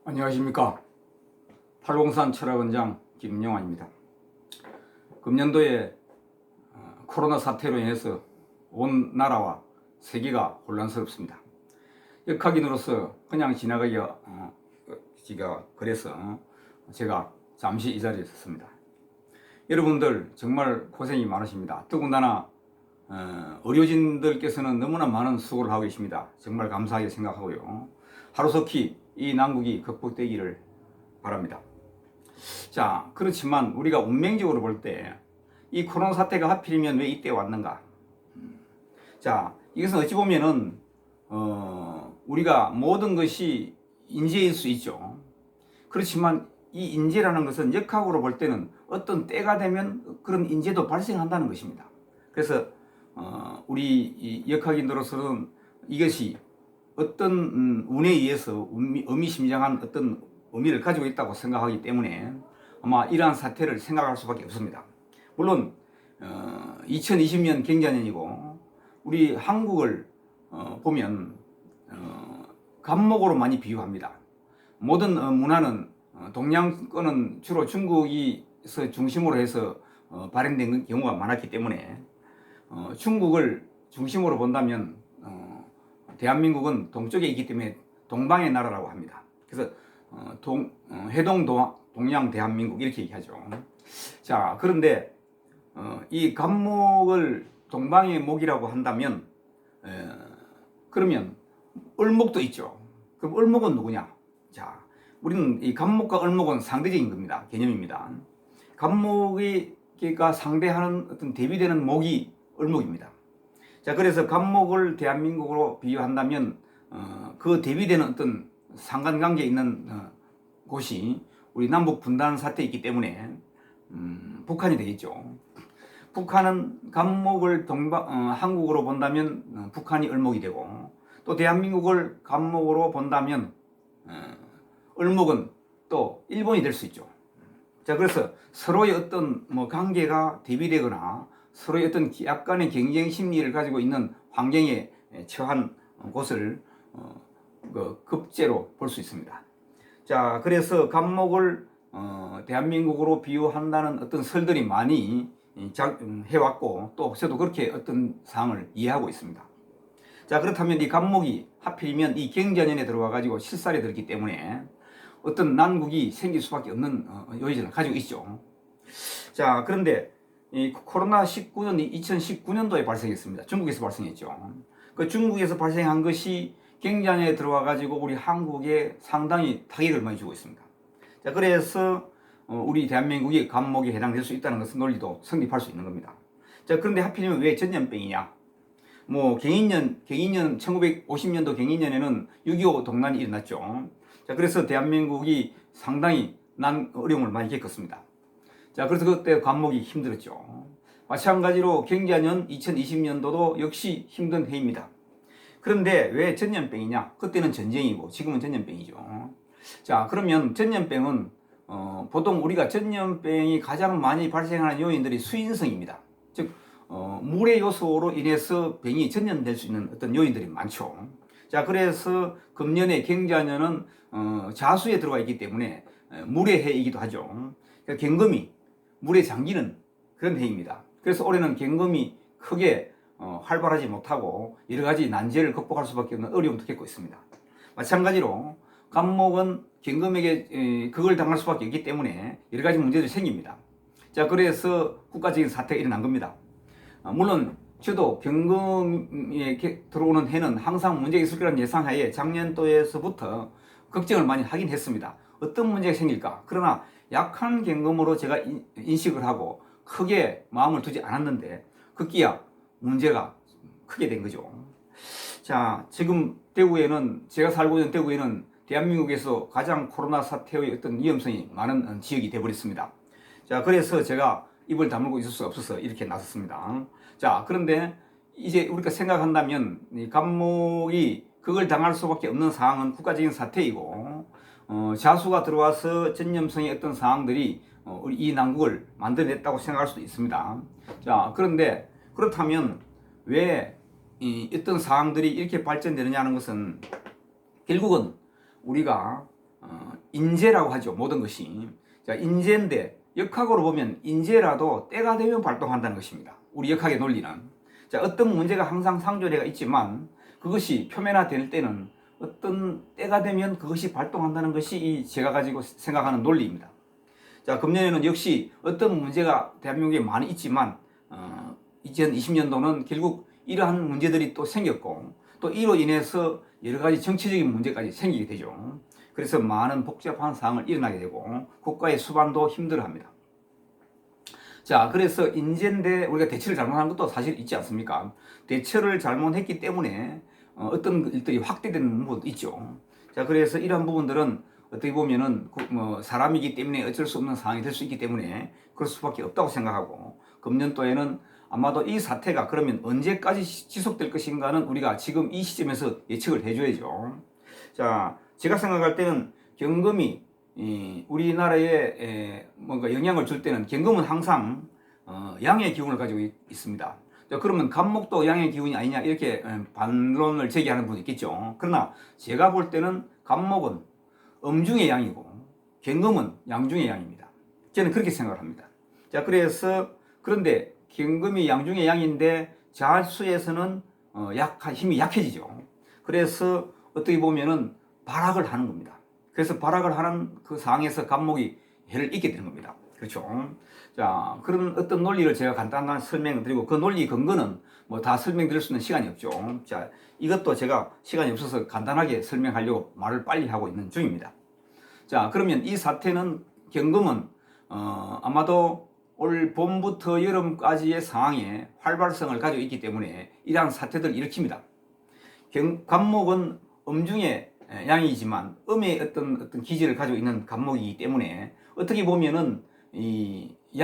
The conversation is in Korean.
안녕하십니까. 팔공산 철학원장 김용환입니다. 금년도에 코로나 사태로 인해서 온 나라와 세계가 혼란스럽습니다. 역학인으로서 그냥 지나가기가 그래서 제가 잠시 이 자리에 섰습니다. 여러분들 정말 고생이 많으십니다. 더군다나 의료진들께서는 너무나 많은 수고를 하고 계십니다. 정말 감사하게 생각하고요. 하루속히 이 난국이 극복되기를 바랍니다. 자, 그렇지만 우리가 운명적으로 볼 때 이 코로나 사태가 하필이면 왜 이때 왔는가? 자, 이것은 어찌 보면은 우리가 모든 것이 인재일 수 있죠. 그렇지만 이 인재라는 것은 역학으로 볼 때는 어떤 때가 되면 그런 인재도 발생한다는 것입니다. 그래서 우리 이 역학인으로서는 이것이 어떤 운에 의해서 의미심장한 어떤 의미를 가지고 있다고 생각하기 때문에 아마 이러한 사태를 생각할 수밖에 없습니다. 물론 2020년 경자년이고 우리 한국을 보면 갑목으로 많이 비유합니다. 모든 문화는 동양권은 주로 중국에서 중심으로 해서 발행된 경우가 많았기 때문에 중국을 중심으로 본다면 대한민국은 동쪽에 있기 때문에 동방의 나라라고 합니다. 그래서 해동 동양 대한민국 이렇게 얘기하죠. 자, 그런데 이 갑목을 동방의 목이라고 한다면 그러면 을목도 있죠. 그럼 을목은 누구냐? 자, 우리는 이 갑목과 을목은 상대적인 겁니다. 개념입니다. 갑목이가 상대하는 어떤 대비되는 목이 을목입니다. 자, 그래서 갑목을 대한민국으로 비유한다면 그 대비되는 어떤 상관관계에 있는 곳이 우리 남북 분단 사태에 있기 때문에 북한이 되겠죠. 북한은 갑목을 한국으로 본다면 북한이 을목이 되고 또 대한민국을 갑목으로 본다면 을목은 또 일본이 될 수 있죠. 자, 그래서 서로의 어떤 관계가 대비되거나 서로의 어떤 약간의 경쟁 심리를 가지고 있는 환경에 처한 곳을 급제로 볼 수 있습니다. 자, 그래서 갑목을 대한민국으로 비유한다는 어떤 설들이 많이 해왔고 또 저도 그렇게 어떤 사항을 이해하고 있습니다. 자, 그렇다면 이 갑목이 하필이면 이 경자년에 들어와 가지고 실살에 들었기 때문에 어떤 난국이 생길 수밖에 없는 요인을 가지고 있죠. 자, 그런데 이 코로나19는 2019년도에 발생했습니다. 중국에서 발생했죠. 그 중국에서 발생한 것이 경자년에 들어와 가지고 우리 한국에 상당히 타격을 많이 주고 있습니다. 자, 그래서 우리 대한민국이 갑목에 해당될 수 있다는 것은 논리도 성립할 수 있는 겁니다. 자, 그런데 하필이면 왜 전염병이냐? 경인년 1950년도 경인년에는 6.25 동란이 일어났죠. 자, 그래서 대한민국이 상당히 어려움을 많이 겪었습니다. 자, 그래서 그때 갑목이 힘들었죠. 마찬가지로 경자년 2020년도도 역시 힘든 해입니다. 그런데 왜 전염병이냐? 그때는 전쟁이고 지금은 전염병이죠. 자, 그러면 전염병은 보통 우리가 전염병이 가장 많이 발생하는 요인들이 수인성입니다. 즉 물의 요소로 인해서 병이 전염될 수 있는 어떤 요인들이 많죠. 자, 그래서 금년의 경자년은 자수에 들어가 있기 때문에 물의 해이기도 하죠. 그러니까 경금이 물에 잠기는 그런 해입니다. 그래서 올해는 경금이 크게 활발하지 못하고 여러 가지 난제를 극복할 수밖에 없는 어려움도 겪고 있습니다. 마찬가지로 갑목은 경금에게 그걸 당할 수밖에 없기 때문에 여러 가지 문제들이 생깁니다. 자, 그래서 국가적인 사태가 일어난 겁니다. 물론 저도 경금에 들어오는 해는 항상 문제가 있을 거라는 예상하에 작년도에서부터 걱정을 많이 하긴 했습니다. 어떤 문제가 생길까? 그러나 약한 경금으로 제가 인식을 하고 크게 마음을 두지 않았는데 급기야 문제가 크게 된 거죠. 자, 지금 대구에는 제가 살고 있는 대구에는 대한민국에서 가장 코로나 사태의 어떤 위험성이 많은 지역이 되어버렸습니다. 자, 그래서 제가 입을 다물고 있을 수 없어서 이렇게 나섰습니다. 자, 그런데 이제 우리가 생각한다면 이 갑목이 그걸 당할 수밖에 없는 상황은 국가적인 사태이고 자수가 들어와서 전염성의 어떤 상황들이 우리 이 난국을 만들어냈다고 생각할 수도 있습니다. 자, 그런데 그렇다면 왜 어떤 상황들이 이렇게 발전되느냐는 것은 결국은 우리가 인재라고 하죠. 모든 것이. 자, 인재인데 역학으로 보면 인재라도 때가 되면 발동한다는 것입니다. 우리 역학의 논리는. 자, 어떤 문제가 항상 상존해가 있지만 그것이 표면화될 때는 어떤 때가 되면 그것이 발동한다는 것이 이 제가 가지고 생각하는 논리입니다. 자, 금년에는 역시 어떤 문제가 대한민국에 많이 있지만 2020년도는 결국 이러한 문제들이 또 생겼고 또 이로 인해서 여러 가지 정치적인 문제까지 생기게 되죠. 그래서 많은 복잡한 상황을 일어나게 되고 국가의 수반도 힘들어합니다. 자, 그래서 인재인데 우리가 대처를 잘못한 것도 사실 있지 않습니까? 대처를 잘못했기 때문에 어떤 일들이 확대되는 부분도 있죠. 자, 그래서 이러한 부분들은 어떻게 보면은 사람이기 때문에 어쩔 수 없는 상황이 될 수 있기 때문에 그럴 수밖에 없다고 생각하고 금년도에는 아마도 이 사태가 그러면 언제까지 지속될 것인가는 우리가 지금 이 시점에서 예측을 해줘야죠. 자, 제가 생각할 때는 경금이 우리나라에 뭔가 영향을 줄 때는 경금은 항상 양의 기운을 가지고 있습니다. 자, 그러면 간목도 양의 기운이 아니냐 이렇게 반론을 제기하는 분이 있겠죠. 그러나 제가 볼 때는 간목은 음중의 양이고 경금은 양중의 양입니다. 저는 그렇게 생각을 합니다. 자, 그래서 그런데 경금이 양중의 양인데 자수에서는 힘이 약해지죠. 그래서 어떻게 보면은 발악을 하는 겁니다. 그래서 발악을 하는 그 상황에서 간목이 해를 입게 되는 겁니다. 그렇죠. 자, 그런 어떤 논리를 제가 간단한 설명을 드리고 그 논리 근거는 뭐 다 설명드릴 수 있는 시간이 없죠. 자, 이것도 제가 시간이 없어서 간단하게 설명하려고 말을 빨리 하고 있는 중입니다. 자, 그러면 이 사태는 경금은 아마도 올 봄부터 여름까지의 상황에 활발성을 가지고 있기 때문에 이러한 사태들을 일으킵니다. 간목은 음중의 양이지만 음의 어떤 기질을 가지고 있는 간목이기 때문에 어떻게 보면은 이